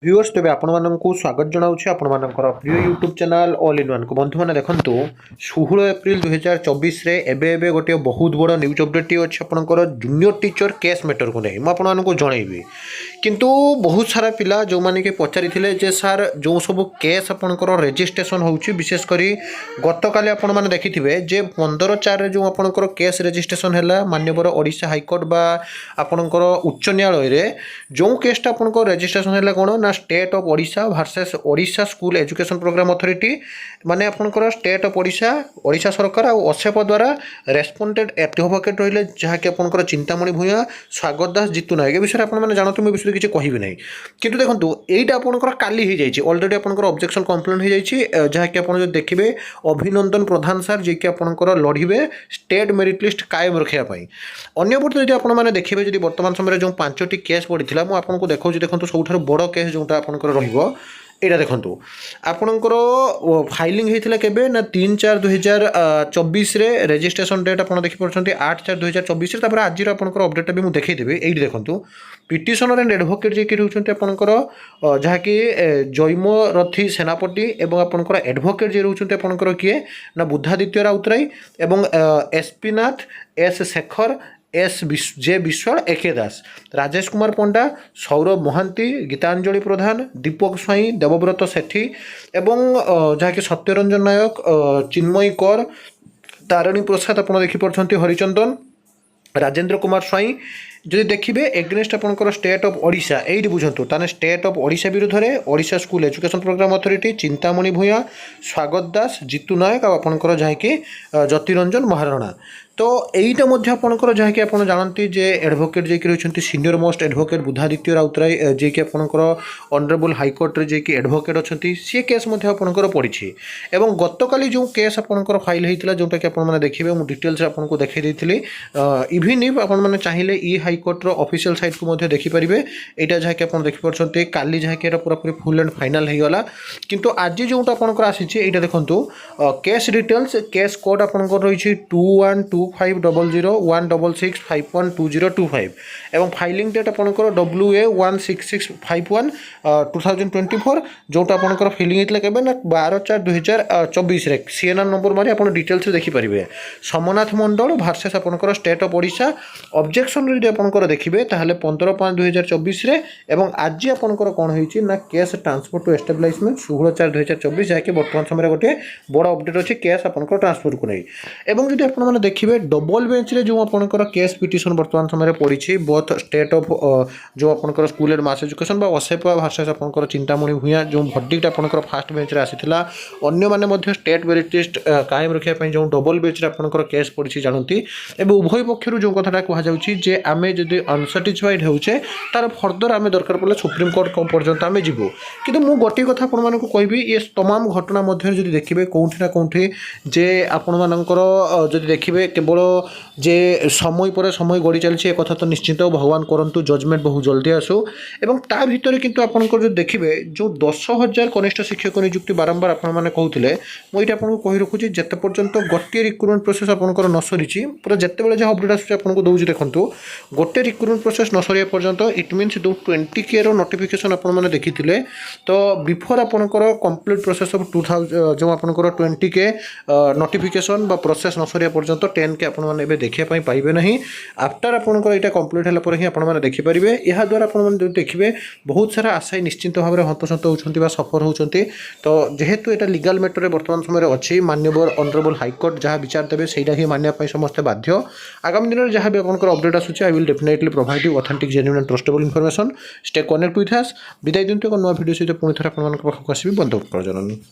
Viewers तेज आपको स्वागत जनाऊँ आपर प्रिय YouTube channel all in one को बंधु मैंने देखो 16 एप्रिल 2024 एबे गोटे बहुत बड़ न्यूज अपडेट अच्छे आपंकर जूनियर टीचर केस मैटर को नहीं मुझे जनइबी किंतु बहुत सारा पिला जो मैंने कि पचारि सार जो सब केस आपंकर रेजिस्ट्रेशन होची विशेषकर गतकाली आपने देखिथे जे 15/4 जो आपंकर केस रेजिस्ट्रेशन है माननीय ओडिशा हाइकोर्ट बा आपंकर उच्च न्यायालय जो केसटा आपंकर रेजिस्ट्रेशन है कौन ना state of Odisha versus Odisha school education program authority माने आपनकर स्टेट ऑफ ओडिशा सरकार और असेप द्वारा रेस्पोंडेंट एडवोकेट रहिले जहाँकि आपनकर चिंतामणि भूया स्वागत दास जितु नायक विषय आपने जानते मैं विषय किसी कहबी ना किंतु देखो यहीटा आपनकर काली हो जाए अलरेडी आपनकर ऑब्जेक्शन कंप्लेंट हो जाए जहाँकि आप देखिए अभिनंदन प्रधान सार जी कि आपनकर लड़िबे स्टेट मेरिट लिस्ट कायम रखापी अंपटे जब आपने देखिए जी बर्तमान समय जो 5टी केस पड़ा मुझे आपको देखा देखो सबुठ बड़ केस जोटा आपनकर रहिबो एटा देखंतु आपनकर फाइलिंग होता केबे ना 3/4/2024 रे रजिस्ट्रेशन डेट आपन देखि परछंती 8/4/2024 तापर आज आपनकर अपडेट भी मुझे देखैदेबी एठी देखंतु पिटिशनर एंड एडवोकेट जे कि रहउछंती आपनकर जहाँकि जयमरथी सेनापति एवं आपनकर एडवोकेट जे रहउछंती आपनकर किए ना बुद्धादित्य राउतराय एवं एसपी नाथ एस शेखर जे विश्वाल एके दास राजेश कुमार पंडा सौरभ महांती गीतांजलि प्रधान दीपक स्वाई देवव्रत सेठी एवं जहाँकि सत्यरंजन नायक चिन्मयी कौर तारिणी प्रसाद आप देखिपे हरिचंदन राजेंद्र कुमार स्वाई जदि देखिए एग्नेस्ट आपंकर स्टेट ऑफ ओडिशा ये बुझंतु ताने स्टेट ऑफ ओडिशा विरुद्ध में Odisha school education program authority Chintamani Bhuyan Swagat दास जितु नायक आपंकर जहाँकि ज्योतिरंजन महाराणा तो यहीटा आपंकर जहाँकि आप जानती जे एडवोकेट जे कि रही senior most advocate Buddhaditya Routray जे कि आपंकर ऑनरेबल हाइकोर्ट रे जे कि एडवोकेट अच्छा सी केस आपंकर पड़ी एवं गतकाली जो केस आपंकर फाइल होता जोटा कि आपने देखिए मुझे डिटेल्स आपको देखी इवन इफ आपने चाहिए ई हाइकोर्ट ऑफिशियल साइट को देखिपारे यहाँ जहाँकि आप देखिपे काली जहाँकि पूरापूरी फुल एंड फाइनाल होगला किंतु आज जोटा आपंकर आसी यहाँ देखो केस डिटेल्स केस कोड आपंकर रही 21250016651225 एवं फाइलिंग डेट आपंकर WA16651 2024 जोटा आपंकर फिलिंग होता है ना 12/4/2024 सीएनआर नंबर मारी आप डिटेल्स देखिपारे सोमनाथ मंडल वर्सेस आपंकर स्टेट ऑफ ओडिशा ऑब्जेक्शन यदि आपंकर देखिए ताहले 15/5/2024 एवं आज आपंकर कौन होती ना केस ट्रांसफर टू एस्टाब्लिशमेंट 16/4/2024 जहाँकि बर्तमान समय गोटे बड़ अपडेट अच्छी केस आपंकर ट्रांसफर को नहीं एवं जब आपने देखिए डबल बेंच रे जो आपंकर केस पिटिशन बर्तमान समय पड़ी बोथ स्टेट ऑफ जो आपंकर स्कूल एंड मास एजुकेशन असेप वर्सेस आपंकर चिंतामणि भूया जो भर्डिक्ट आपंकर फास्ट बेंच रे आसीथिला अन्य माने स्टेट मेरिट लिस्ट कायम रखापी जो डबल बेंच रे आपंकर केस पड़ी जानती एवं उभय पक्षर जो कथाटा कहुच्छे जे आमे जदि अनसाटिस्फाइड होचे तार फर्दर आमे दरकार पड़े सुप्रीम कोर्ट पर्यंत आमे जीवु किंतु मु गोटे कथा आपण मानकु कहबी ये तमाम घटना मध्य जदि देखिबे कोउठी ना कोउठी जे आपण मानकर जदि देखिबे केवल जे समय पर समय गड़ी चलती एक कथा तो निश्चित भगवान करंतु जजमेंट बहुत जल्दी आसू एवं ता भितर किंतु आपनकर जो देखिबे जो 10,000 कनिष्ठ शिक्षक नियुक्ति बारंबार आपण माने कहउथिले मु एटा आपनको कहि रखुची जते पर्यंत गोटे रिक्रुटमेंट प्रोसेस आपनकर न सरीची पूरा जते बेले जे अपडेट आसू आपनको दउची देखंतु गोटे रिक्रुटमेंट प्रोसेस न सरिया पर्यंत इट मीन्स जो 20K रो नोटिफिकेशन आपण माने देखिथिले तो बिफोर आपनकर कंप्लीट प्रोसेस ऑफ 2000 जो आपनकर 20K नोटिफिकेशन बा प्रोसेस न सरिया पर्यंत 10K आपण माने एबे देखिया पाइबे नहीं आफ्टर आपनकर एटा कंप्लीट होला पर ही आपण माने देखि परिबे या द्वारा आपण माने देखिबे बहुत सारा आशा निश्चिंत भाव में हतसंत होउछंती बा सफर होउछंती तो जेहेतु एटा लीगल मैटर रे वर्तमान समय अछि माननीय ऑनरेबल हाईकोर्ट जहाँ विचार देबे सेटा ही मानिया पई समस्त बाध्य आगामी दिन में जहाँ भी आपनकर अपडेट आसुछि I will definitely provide you authentic genuine and trustable information stay connect with us विदाय दिनतो नुआ वीडियो सहित पुणी थरे आपण मानक पाखक आसीबी बंद कर जननी।